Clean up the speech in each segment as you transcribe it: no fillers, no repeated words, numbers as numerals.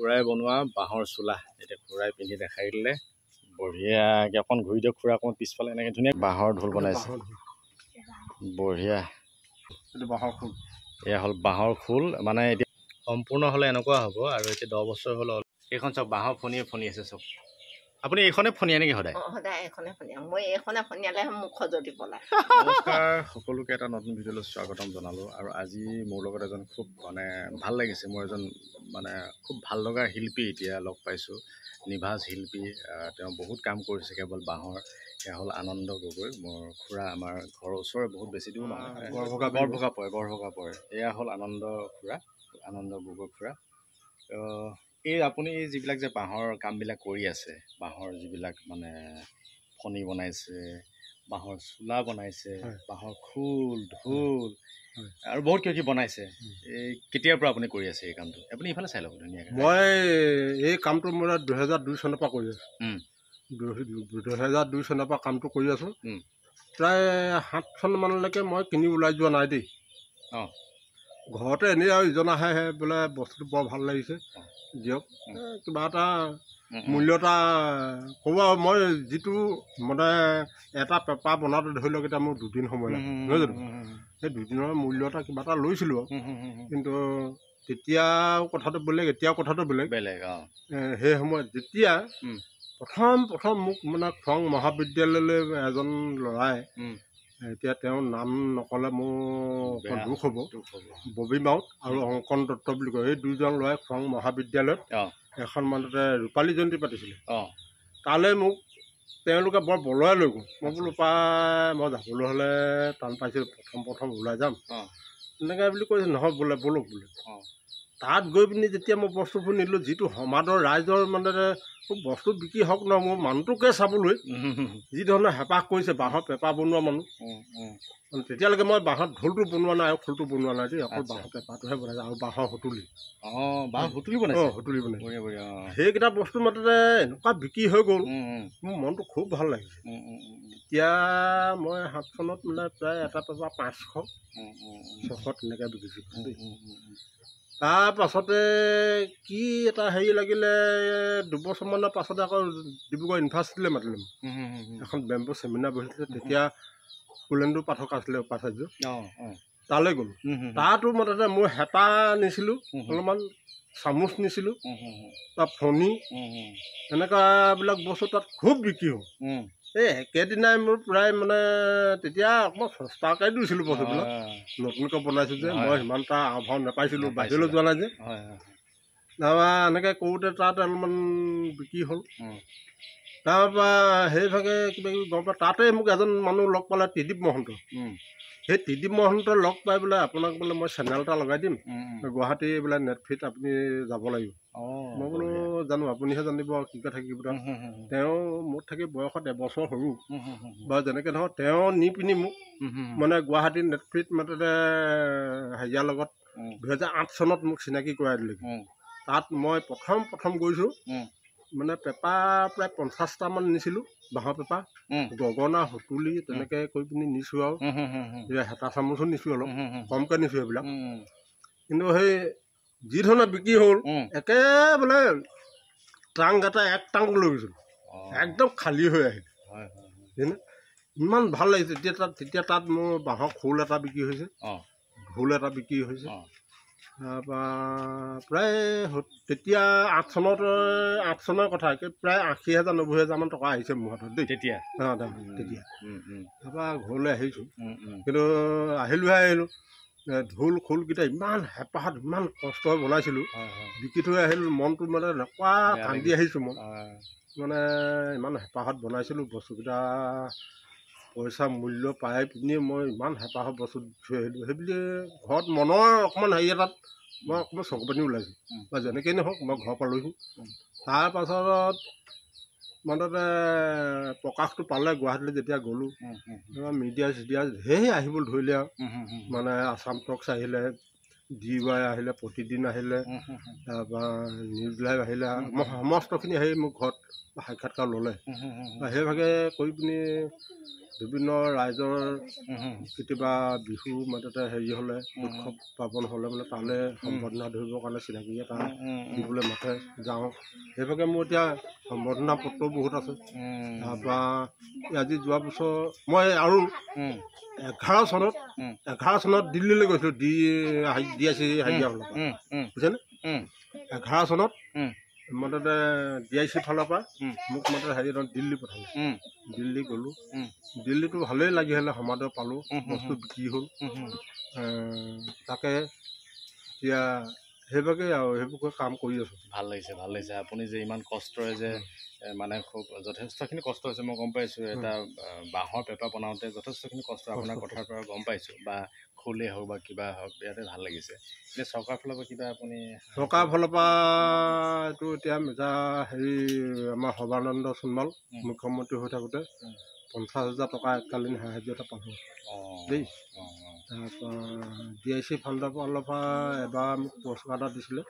খুৰাই বনোৱা বাঁহৰ চোলা এতিয়া খুৰাই পিন্ধি দেখাই দিলে বঢ়িয়াকৈ অকণ ঘূৰি দিয়ক খুৰা অকণ পিছফালে এনেকৈ ধুনীয়া বাঁহৰ ঢোল বনাইছে বঢ়িয়া এইটো বাঁহৰ খোল এয়া হ'ল বাঁহৰ খোল মানে এতিয়া সম্পূৰ্ণ হ'লে এনেকুৱা হ'ব আৰু এতিয়া 10 বছৰ হ'ল এইখন চাওক বাঁহৰ ফণি আছে চব আপুনি এইখনে ফণিয়াই নেকি সদায় সদায় এইখনে ফণিয়াওঁ মই এইখনে ফণিয়ালেহে মোক খজতি পলায় নমস্কাৰ সকলোকে এটা নতুন ভিডিঅ'লৈ স্বাগতম জনালোঁ আৰু আজি মোৰ লগত এজন খুব মানে ভাল লাগিছে মই এজন মানে খুব ভাল লগা শিল্পী এতিয়া লগ পাইছোঁ নিভাজ শিল্পী তেওঁ বহুত কাম কৰিছে কেৱল বাঁহৰ এয়া হ'ল আনন্দ গগৈ মোৰ খুৰা আমাৰ ঘৰৰ ওচৰৰে বহুত বেছি দূৰ নহয় গড়ভগা পৰে এয়া হ'ল আনন্দ গগৈ খুৰা এই আপুনি যিবিলাক যে বাঁহৰ কামবিলাক কৰি আছে বাঁহৰ যিবিলাক মানে ফণি বনাইছে বাঁহৰ চোলা বনাইছে বাঁহৰ খোল ঢোল আৰু বহুত কিবা কিবি বনাইছে এই কেতিয়াৰ পৰা আপুনি কৰি আছে এই কামটো আপুনি ইফালে চাই ল'ব ধুনীয়াকৈ মই এই কামটো মোৰ 2002 চনৰ পৰা কৰি আছোঁ 2002 চনৰ পৰা কামটো কৰি আছোঁ প্ৰায় 7 চনমানলৈকে মই কিনি ওলাই যোৱা নাই দেই অঁ ঘৰতে এনেই আৰু ইজন আহে বোলে বস্তুটো বৰ ভাল লাগিছে দিয়ক কিবা এটা মূল্য এটা ক'ব আৰু মই যিটো মানে এটা পেপাৰ বনাওঁতে ধৰি লওক এতিয়া মোৰ 2 দিন সময় লাগে নহয় জানো সেই 2 দিনৰ মূল্য এটা কিবা এটা লৈছিলোঁ কিন্তু তেতিয়াও কথাটো বেলেগ এতিয়াও কথাটো বেলেগ সেই সময়ত যেতিয়া প্ৰথম মোক মানে খং মহাবিদ্যালয়লৈ এজন ল'ৰাই এতিয়া তেওঁৰ নাম নক'লে মোৰ দুখ হ'ব ববী মাউত আৰু অংকন দত্ত বুলি কয় এই দুজন ল'ৰাই খং মহাবিদ্যালয়ত এখন মানুহতে ৰূপালী জয়ন্তী পাতিছিলে তালৈ মোক তেওঁলোকে বৰ বলুৱাই লৈ গ'ল মই বোলো পাই মই যাবলৈ হ'লে টান পাইছিলোঁ প্ৰথম ওলাই যাম তেনেকৈ বুলি কৈছে নহয় বোলে ব'লক বোলে তাত গৈ পিনি যেতিয়া মই বস্তুবোৰ নিলোঁ যিটো সমাজৰ ৰাইজৰ মানে বস্তু বিক্ৰী হওক নহয় মোৰ মানুহটোকে চাবলৈ যি ধৰণে হেঁপাহ কৰিছে বাঁহৰ পেপাৰ বনোৱা মানুহ তেতিয়ালৈকে মই বাঁহৰ ঢোলটো বনোৱা নাই আৰু খোলটো বনোৱা নাই দেই অকল বাঁহৰ পেপাৰটোহে বনাইছে আৰু বাঁহৰ সুতুলি বনাইছে সেইকেইটা বস্তু মাত্ৰতে এনেকুৱা বিক্ৰী হৈ গ'ল মোৰ মনটো খুব ভাল লাগিছে এতিয়া মই 7 চনত মানে প্ৰায় এটা পেপাৰ 500-600 তেনেকৈ বিকিছোঁ দেই তাৰপাছতে কি এটা হেৰি লাগিলে 2 বছৰমানৰ পাছতে আকৌ ডিব্ৰুগড় ইউনিভাৰ্চিটিলৈ মাতিলে এখন বেম্বো ছেমিনাৰ বহিছিলে তেতিয়া কুলেন্দু পাঠক আছিলে উপাচাৰ্য তালৈ গ'লোঁ তাতো মুঠতে মোৰ হেতা নিছিলোঁ অলপমান চামুচ নিছিলোঁ তাৰ ফণি এনেকুৱাবিলাক বস্তু তাত খুব বিক্ৰী হ'ল এই একেদিনাই মোৰ প্ৰায় মানে তেতিয়া অকণমান সস্তাকৈ দিছিলোঁ বস্তুবিলাক নতুনকৈ বনাইছোঁ যে মই সিমান এটা আভাও নাপাইছিলোঁ বাহিৰলৈ যোৱা নাই যে তাৰপৰা এনেকৈ কৰোঁতে তাত অলপমান বিক্ৰী হ'ল তাৰপৰা সেইভাগে কিবা কিবি গম পাই তাতে মোক এজন মানুহ লগ পালে ত্ৰিদীপ মহন্ত সেই ত্ৰিদীপ মহন্ত লগ পাই বোলে আপোনাক বোলে মই চেনেল এটা লগাই দিম গুৱাহাটী বোলে নেটফিট আপুনি যাব লাগিব মই বোলো জানো আপুনিহে জানিব কি কথা কি কথা তেওঁ মোৰ থাকি বয়সত এবছৰ সৰু বা যেনেকৈ নহওক তেওঁ নি পিনি মোক মানে গুৱাহাটী নেটফিট মাততে হেৰিয়াৰ লগত 2008 চনত মোক চিনাকি কৰাই দিলে তাত মই প্ৰথম গৈছোঁ মানে পেপাৰ প্ৰায় 50টামান নিছিলোঁ বাঁহৰ পেপাৰ গগনা সুতুলি তেনেকৈ কৰি পিনি নিছোঁ আৰু হেতা চামুচো নিছোঁ অলপ কমকৈ নিছোঁ সেইবিলাক কিন্তু সেই যি ধৰণে বিক্ৰী হ'ল একে বোলে ট্ৰাংক এটা 1 ট্ৰাংক লৈ গৈছিলোঁ একদম খালী হৈ আহিল ইমান ভাল লাগিছে তেতিয়া তাত মোৰ বাঁহৰ খোল এটা বিক্ৰী হৈছে ঢোল এটা বিক্ৰী হৈছে তাৰপৰা প্ৰায় তেতিয়া 8 চনৰ কথা প্ৰায় 80,000-90,000 টকা আহিছে মোৰ হাতত দেই তেতিয়া তাৰপৰা ঘৰলৈ আহিছোঁ কিন্তু আহিলোঁ ঢোল খোলকেইটা ইমান হেঁপাহত ইমান কষ্ট হৈ বনাইছিলোঁ বিকি থৈ আহিলোঁ মনটো মানে এনেকুৱা কান্দি আহিছোঁ মই মানে ইমান হেঁপাহত বনাইছিলোঁ বস্তুকেইটা পইচা মূল্য পাই পিনি মই ইমান হেঁপাহত বস্তু থৈ আহিলোঁ সেইবুলি ঘৰত মনৰ অকণমান হেৰি এটাত মই অকণমান চকু পানী ওলাইছোঁ বা যেনেকেই নহওক মই ঘৰৰ পৰা লৈছোঁ তাৰপাছত মুঠতে প্ৰকাশটো পালে গুৱাহাটীলৈ যেতিয়া গ'লোঁ মিডিয়া চিডিয়া ঢেৰ আহিবলৈ ধৰিলে আৰু মানে আছাম টক্স আহিলে DY আহিলে, প্ৰতিদিন আহিলে, তাৰপৰা নিউজ লাইভ আহিলে, সমস্তখিনি আহি মোক ঘৰত সাক্ষাৎকাৰ ল'লে। সেইভাগে কৰি পিনি বিভিন্ন ৰাইজৰ কেতিয়াবা বিহু মাজতে হেৰি হ'লে, উৎসৱ পাৰ্বণ হ'লে মানে তালৈ সম্বৰ্ধনা ধৰিবৰ কাৰণে চিনাকি এটা দিবলৈ মাতে যাওঁ। সেইভাগে মোৰ এতিয়া সম্বৰ্ধনা পত্ৰ বহুত আছে। তাৰপৰা আজি যোৱা বছৰ মই আৰু 11 চনত দিল্লীলৈ গৈছিলোঁ, DIC হাজিৰা ফালৰ পৰা, বুজিছেনে? 11 চনত মই তাতে DIC ফালৰ পৰা মোক মাতে হেৰি দিল্লী পঠালে। দিল্লী গ'লোঁ, দিল্লীটো ভালেই লাগিলে, সমাদৰ পালোঁ, বস্তু বিক্ৰী হ'ল। তাকে এতিয়া সেইভাগে আৰু সেইবোৰকে কাম কৰি আছোঁ। ভাল লাগিছে, ভাল লাগিছে। আপুনি যে ইমান কষ্টৰে যে মানে খুব যথেষ্টখিনি কষ্ট হৈছে, মই গম পাইছোঁ। এটা বাঁহৰ পেপা বনাওঁতে যথেষ্টখিনি কষ্ট আপোনাৰ কথাৰ পৰা গম পাইছোঁ, বা খোলেই হওক বা কিবা হওক, বিৰাটেই ভাল লাগিছে। এতিয়া চৰকাৰৰ ফালৰ পৰা কিবা আপুনি? চৰকাৰৰ ফালৰ পৰা এইটো এতিয়া হেৰি আমাৰ সৰ্বানন্দ সোণোৱাল মুখ্যমন্ত্ৰী হৈ থাকোঁতে 50,000 টকা এককালীন সাহায্য এটা পালোঁ দেই। তাৰপৰা DIC ফাণ্ডৰ ফালৰ পৰা এবাৰ মোক পুৰস্কাৰ এটা দিছিলে,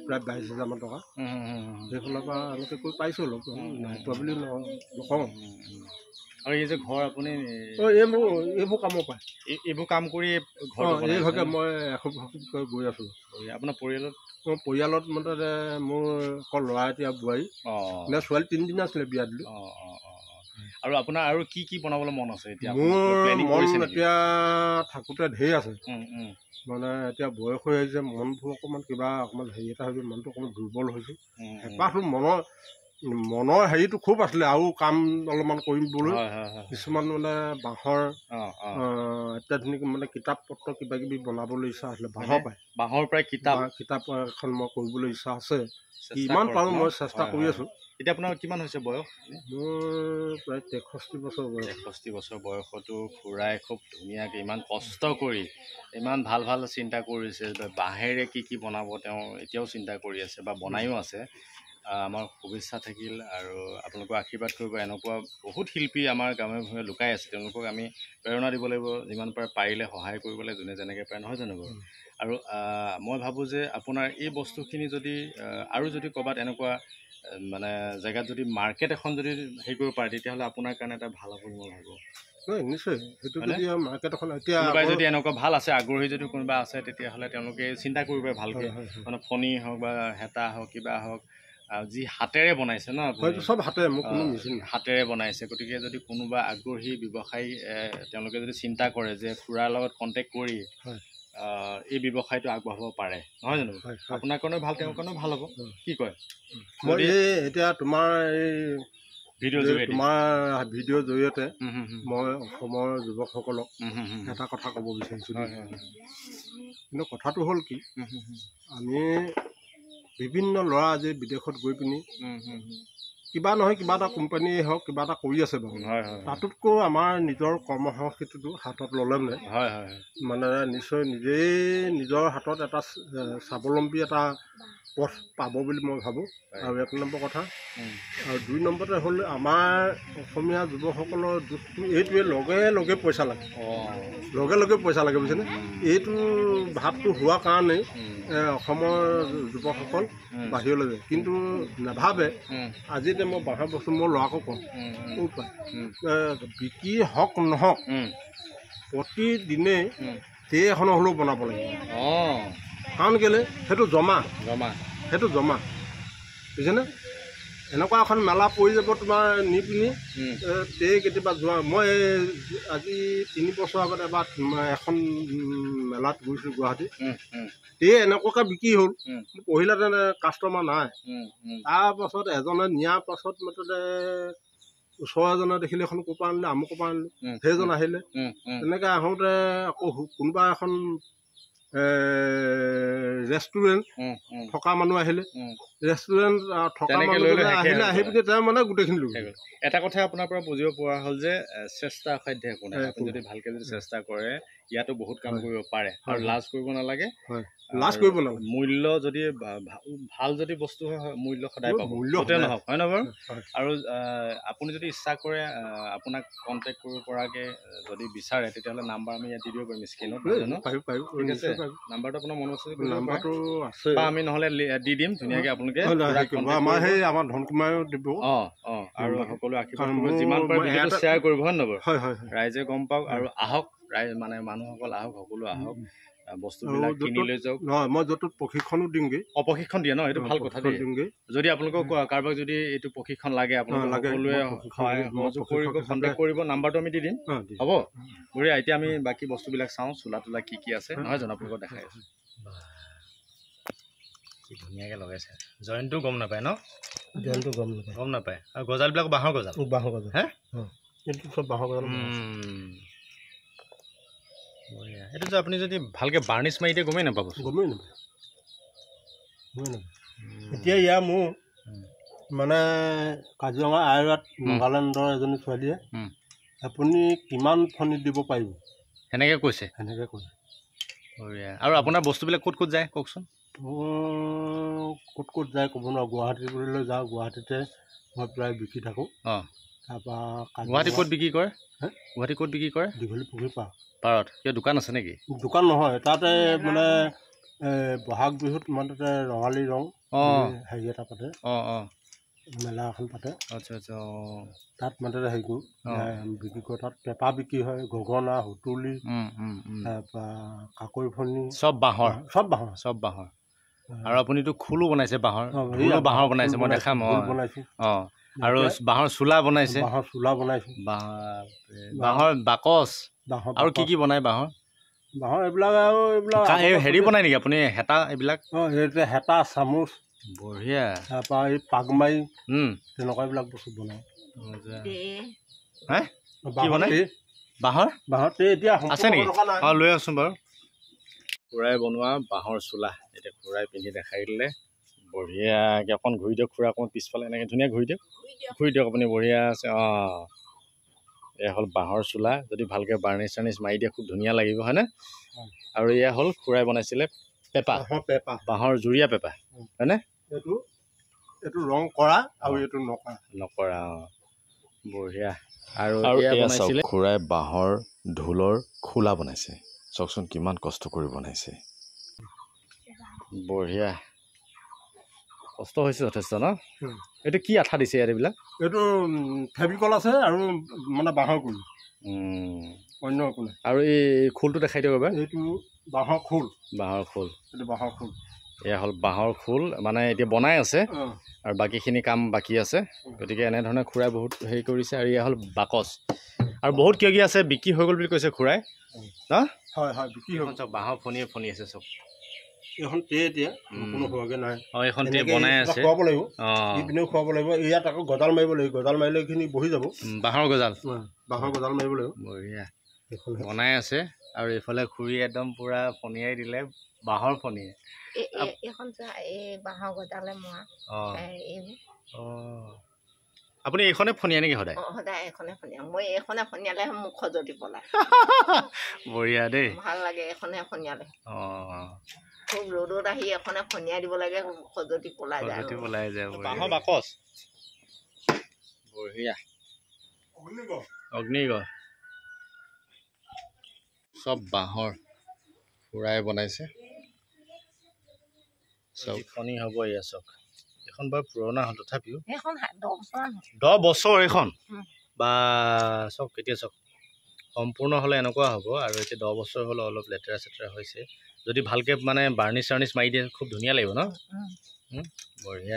প্ৰায় 22,000 টকা। সেইফালৰ পৰা এনেকৈ কৰি পাইছোঁ অলপ, নাই পোৱা বুলি নকওঁ। আৰু এই যে ঘৰ আপুনি এইবোৰ কামৰ পায়, এইবোৰ কাম কৰি ঘৰ এইভাগে মই এসোপ গৈ আছোঁ। আপোনাৰ পৰিয়ালত? মোৰ পৰিয়ালত মুঠতে মোৰ অকল ল'ৰা এতিয়া বোৱাৰী, ছোৱালী 3 দিন আছিলে, বিয়া দিলোঁ। আৰু আপোনাৰ আৰু কি কি বনাবলৈ মন আছে এতিয়া? মোৰ মন এতিয়া থাকোঁতে ঢেৰ আছে, মানে এতিয়া বয়স হৈ আহিছে, মনবোৰ অকণমান হেৰি এটা হৈছে, মনটো অকণমান দুৰ্বল হৈছোঁ। হেঁপাহটো মনৰ হেৰিটো খুব আছিলে, আৰু কাম অলপমান কৰিবলৈ। কিছুমান মানে বাঁহৰ অত্যাধুনিক মানে কিতাপ পত্ৰ কিবা কিবি বনাবলৈ ইচ্ছা আছিলে, বাঁহৰ পৰাই কিতাপ এখন মই কৰিবলৈ ইচ্ছা আছে। ইমান পাৰোঁ মই চেষ্টা কৰি আছোঁ। এতিয়া আপোনাৰ কিমান হৈছে বয়স? মোৰ প্ৰায় 63 বছৰ বয়স। 63 বছৰ বয়সতো খুৰাই খুব ধুনীয়াকৈ ইমান কষ্ট কৰি ইমান ভাল ভাল চিন্তা কৰিছে। বাঁহেৰে কি কি বনাব তেওঁ এতিয়াও চিন্তা কৰি আছে বা বনায়ো আছে। আমাৰ শুভেচ্ছা থাকিল, আৰু আপোনালোকক আশীৰ্বাদ কৰিব। এনেকুৱা বহুত শিল্পী আমাৰ গাঁৱে ভূঞে লুকাই আছে, তেওঁলোকক আমি প্ৰেৰণা দিব লাগিব, যিমান পাৰে পাৰিলে সহায় কৰিবলৈ যোনে যেনেকৈ পাৰে, নহয় জানো বাৰু? আৰু মই ভাবোঁ যে আপোনাৰ এই বস্তুখিনি যদি আৰু যদি ক'ৰবাত এনেকুৱা মানে জেগাত যদি মাৰ্কেট এখন যদি হেৰি কৰিব পাৰে, তেতিয়াহ'লে আপোনাৰ কাৰণে এটা ভাল হ'ব মই ভাবোঁ। নিশ্চয়, সেইটো যদি মাৰ্কেট এখন এতিয়া কোনোবাই যদি এনেকুৱা ভাল আছে, আগ্ৰহী যদি কোনোবা আছে, তেতিয়াহ'লে তেওঁলোকে চিন্তা কৰিব ভালকৈ। মানে ফণি হওক বা হেতা হওক, কিবা হওক, যি হাতেৰে বনাইছে ন, চব হাতেৰে, মোক কোনো মেচিন হাতেৰে বনাইছে। গতিকে যদি কোনোবা আগ্ৰহী ব্যৱসায়ী তেওঁলোকে যদি চিন্তা কৰে যে খুৰাৰ লগত কণ্টেক্ট কৰি এই ব্যৱসায়টো আগবঢ়াব পাৰে, নহয় জানো? আপোনাৰ কাৰণেও ভাল, তেওঁৰ কাৰণেও ভাল হ'ব। কি কয়? মই এতিয়া তোমাৰ ভিডিঅ'ৰ জৰিয়তে মই অসমৰ যুৱকসকলক এটা কথা ক'ব বিচাৰিছোঁ। কিন্তু কথাটো হ'ল কি, আমি বিভিন্ন ল'ৰা আজি বিদেশত গৈ পিনি কিবা নহয় কিবা এটা কোম্পানীয়ে হওক কিবা এটা কৰি আছে বাৰু। তাতোতকৈ আমাৰ নিজৰ কৰ্মসংস্কৃতিটো হাতত ল'লে মানে নিশ্চয় নিজেই নিজৰ হাতত এটা স্বাৱলম্বী এটা পথ পাব বুলি মই ভাবোঁ। আৰু 1 নম্বৰ কথা, আৰু 2 নম্বৰতে হ'ল আমাৰ অসমীয়া যুৱকসকলৰ দুখটো এইটোৱে, লগে লগে পইচা লাগে, বুজিছেনে? এইটো ভাৱটো হোৱাৰ কাৰণেই অসমৰ যুৱকসকল বাহিৰলৈ যায়, কিন্তু নাভাবে। আজি এতিয়া মই বাঁহৰ বস্তু মোৰ ল'ৰাকো কওঁ, বিক্ৰী হওক নহওক প্ৰতিদিনে ট্ৰে এখনো হ'লেও বনাব লাগিব। কাৰণ কেলৈ, সেইটো জমা, বুজিছেনে? এনেকুৱা এখন মেলা পৰি যাব তোমাৰ নি পিনি ট্ৰে কেতিয়াবা যোৱা, মই আজি 3 বছৰ আগত এবাৰ এখন মেলাত গৈছিলোঁ গুৱাহাটীত, ট্ৰে এনেকুৱাকৈ বিক্ৰী হ'ল, পঢ়িলে তেনে কাষ্টমাৰ নাই। তাৰপাছত এজনে নিয়াৰ পাছত মুঠতে ওচৰ এজনে দেখিলে এখন ক'ৰ পৰা আনিলে, আমুকৰ পৰা আনিলোঁ, সেইজন আহিলে। তেনেকৈ আহোঁতে আকৌ কোনোবা এখন ৰেষ্টুৰেণ্ট থকা মানুহ আহিলে, ৰেষ্টুৰেণ্ট থকা তেনেকে মানুহ লৈ লৈ আহিলে আহি পিনি তেওঁ মানে গোটেইখিনি লৈ হৈ গ'ল। এটা কথা আপোনাৰ পৰা বুজিব পৰা হ'ল যে চেষ্টা অসাধ্য একো নাই। আপুনি যদি ভালকে যদি চেষ্টা কৰে ইয়াতো বহুত কাম কৰিব পাৰে আৰু লাজ কৰিব নালাগে। লাজ কৰিব নালাগে। মূল্য যদি ভাল যদি বস্তু হয় মূল্য সদায় পাব, য'তে নহওক, হয় ন বাৰু? আৰু আপুনি যদি ইচ্ছা কৰে আপোনাক কণ্টেক্ট কৰিব পৰাকৈ যদি বিচাৰে তেতিয়াহ'লে নাম্বাৰ আমি ইয়াত দি দিব পাৰিম স্ক্ৰীনত, জানো? ঠিক আছে, নাম্বাৰটো আপোনাৰ মনত আছে? নাম্বাৰটো আছে বা আমি নহ'লে দি দিম ধুনীয়াকৈ আপোনালোকে আমাৰ সেই আমাৰ ধনকুমাৰেও দিব। আৰু সকলো আশীৰ্বাদ কৰিব, যিমান পাৰে ভিডিঅ'টো শ্বেয়াৰ কৰিব, হয় নহয় বাৰু? হয় ৰাইজে গম পাওক আৰু আহক, মানে মানুহসকল আহক, সকলো আহক, বস্তুবিলাক কিনি লৈ যাওক। নহয়, মই য'ত প্ৰশিক্ষণো দিমগৈ। প্ৰশিক্ষণ দিয়ে ন, এইটো ভাল কথা দেই। যদি আপোনালোকক কাৰোবাক যদি এইটো প্ৰশিক্ষণ লাগে, আপোনালোকে সকলোৱে সহযোগ কৰিব, কণ্টেক্ট কৰিব, নাম্বাৰটো আমি দি দিম, হ'ব? বঢ়িয়া। এতিয়া আমি বাকী বস্তুবিলাক চাওঁ, চোলা তোলা কি কি আছে, নহয় জানো? আপোনালোকক দেখাই আছোঁ। কি ধুনীয়াকৈ লগাইছে। জইনটো গম নাপায় ন? জইনটো গম নাপায়। আৰু গজালবিলাক বাঁহৰ গজাল? বাঁহৰ গজাল। হে, এইটো চব বাঁহৰ গজাল। বঢ়িয়া। এইটো যে আপুনি যদি ভালকৈ বাৰ্নিছ মাৰি দিয়ে গমেই নাপাব। গমেই নাপায়। এতিয়া ইয়াৰ মোৰ মানে কাজিৰঙা আইৰাত নাগালেণ্ডৰ এজনী ছোৱালীয়ে আপুনি কিমান ফণি দিব পাৰিব সেনেকৈ কৈছে? সেনেকৈ কৈছে। বঢ়িয়া। আৰু আপোনাৰ বস্তুবিলাক ক'ত ক'ত যায় কওকচোন? ক'ত ক'ত যায় ক'ব নোৱাৰোঁ। গুৱাহাটীলৈ যাওঁ, গুৱাহাটীতে মই প্ৰায় বিকি থাকোঁ। তাৰপৰা গুৱাহাটী ক'ত বিক্ৰী কৰে? গুৱাহাটী ক'ত বিক্ৰী কৰে? দীঘলী পুখুৰী পাৰত। কিয় দোকান আছে নেকি? দোকান নহয়, তাতে মানে বহাগ বিহুত মানে তাতে ৰঙালী ৰং হেৰি এটা পাতে, মেলা এখন পাতে। আচ্ছা আচ্ছা। তাত মানে হেৰি কৰোঁ, বিক্ৰী কৰোঁ। তাত পেপা বিক্ৰী হয়, গগনা, সুতুলি, তাৰপৰা কাকৈ ফণি, চব বাঁহৰ? চব বাঁহৰ, চব বাঁহৰ। আৰু আপুনিতো খোলো বনাইছে বাঁহৰ? বাঁহৰ বনাইছে, মই দেখাম। বনাইছোঁ। আৰু বাঁহৰ চোলা বনাইছে? বাঁহৰ চোলা বনাইছোঁ। বাঁহৰ বাকচ আৰু কি কি বনাই বাঁহৰ? বাঁহৰ এইবিলাক আৰু এইবিলাক হেৰি বনাই নেকি আপুনি, হেতা এইবিলাক? এইটো হেতা, চামুচ। বঢ়িয়া। তাৰপৰা এই পাগমাৰি, তেনেকুৱাবিলাক বস্তু বনাওঁ। কি বনাই? বাঁহৰ? বাঁহৰ এতিয়া আছে নেকি? লৈ আছোন বাৰু। খুৰাই বনোৱা বাঁহৰ চোলা এতিয়া খুৰাই পিন্ধি দেখাই দিলে। বঢ়িয়াকৈ অকণ ঘূৰি দিয়ক খুৰা, অকণ পিছফালে এনেকৈ ধুনীয়া ঘূৰি দিয়ক আপুনি। বঢ়িয়া আছে। এয়া হ'ল বাঁহৰ চোলা। যদি ভালকৈ বাৰ্নিছ চাৰ্নিছ মাৰি দিয়ে খুব ধুনীয়া লাগিব, হয়নে? আৰু এয়া হ'ল খুৰাই বনাইছিলে পেপা, বাঁহৰ জুৰীয়া পেপা, হয়নে? এইটো ৰং কৰা আৰু এইটো নকৰা। বঢ়িয়া। আৰু এয়া বনাইছিলে খুৰাই বাঁহৰ ঢোলৰ খোলা বনাইছে। চাওকচোন কিমান কষ্ট কৰি বনাইছে। বঢ়িয়া, কষ্ট হৈছে যথেষ্ট ন? এইটো কি আঠা দিছে ইয়াত এইবিলাক? এইটো ফেভিকল আছে আৰু মানে বাঁহৰ খোল, অন্য একো নাই। আৰু এই খোলটো দেখাই দিয়ক এবাৰ। এইটো বাঁহৰ খোল। বাঁহৰ খোল। এইটো বাঁহৰ খোল। এয়া হ'ল বাঁহৰ খোল, মানে এতিয়া বনাই আছে আৰু বাকীখিনি কাম বাকী আছে। গতিকে এনেধৰণে খুৰাই বহুত হেৰি কৰিছে। আৰু এয়া হ'ল বাকচ আৰু বহুত কিবা কিবি আছে। বিক্ৰী হৈ গ'ল বুলি কৈছে খুৰাই ন? হয় হয়, বিক্ৰী হৈ গ'ল। চব বাঁহৰ ফণিয়ে ফণি আছে চব। এইখন টে এতিয়া কোনো হোৱাগৈ নাই। এইখন টে বনাই আছে, খুৱাব লাগিব। ইপিনেও খুৱাব লাগিব। ইয়াত আকৌ গজাল মাৰিব লাগিব। গজাল মাৰিলে এইখিনি বহি যাব। বাঁহৰ গজাল, বাঁহৰ গজাল মাৰিব লাগিব। বঢ়িয়া বনাই আছে। আৰু এইফালে খুৰী একদম পুৰা ফণিয়াই দিলে বাঁহৰ ফণিয়ে। আপুনি এইখনে ফণিয়াই নেকি সদায়? সদায় এইখনে ফণিয়াওঁ। মই এইখনে ফণিয়ালেহে মোক খজুৱতি পলায়। বঢ়িয়া দেই, ভাল লাগে এইখনে ফণিয়ালে। খুব ৰ'দত আহি এখনে ফণিয়াই দিব লাগে, খজুৱতি পলাই যায়। বাঁহৰ বাকচ, বঢ়িয়া। অগ্নিগড় চব বাঁহৰ খুৰাই বনাইছে। চব ফণি হ'ব। এয়া চব এখন বাৰু পুৰণা হ'ল, তথাপিও 10 বছৰ এইখন বা চব। কেতিয়া চব সম্পূৰ্ণ হ'লে এনেকুৱা হ'ব। আৰু এতিয়া 10 বছৰ হ'লে অলপ লেতেৰা চেতেৰা হৈছে। যদি ভালকৈ মানে বাৰ্নিছ চাৰ্নিছ মাৰি দিয়ে খুব ধুনীয়া লাগিব ন? বঢ়িয়া।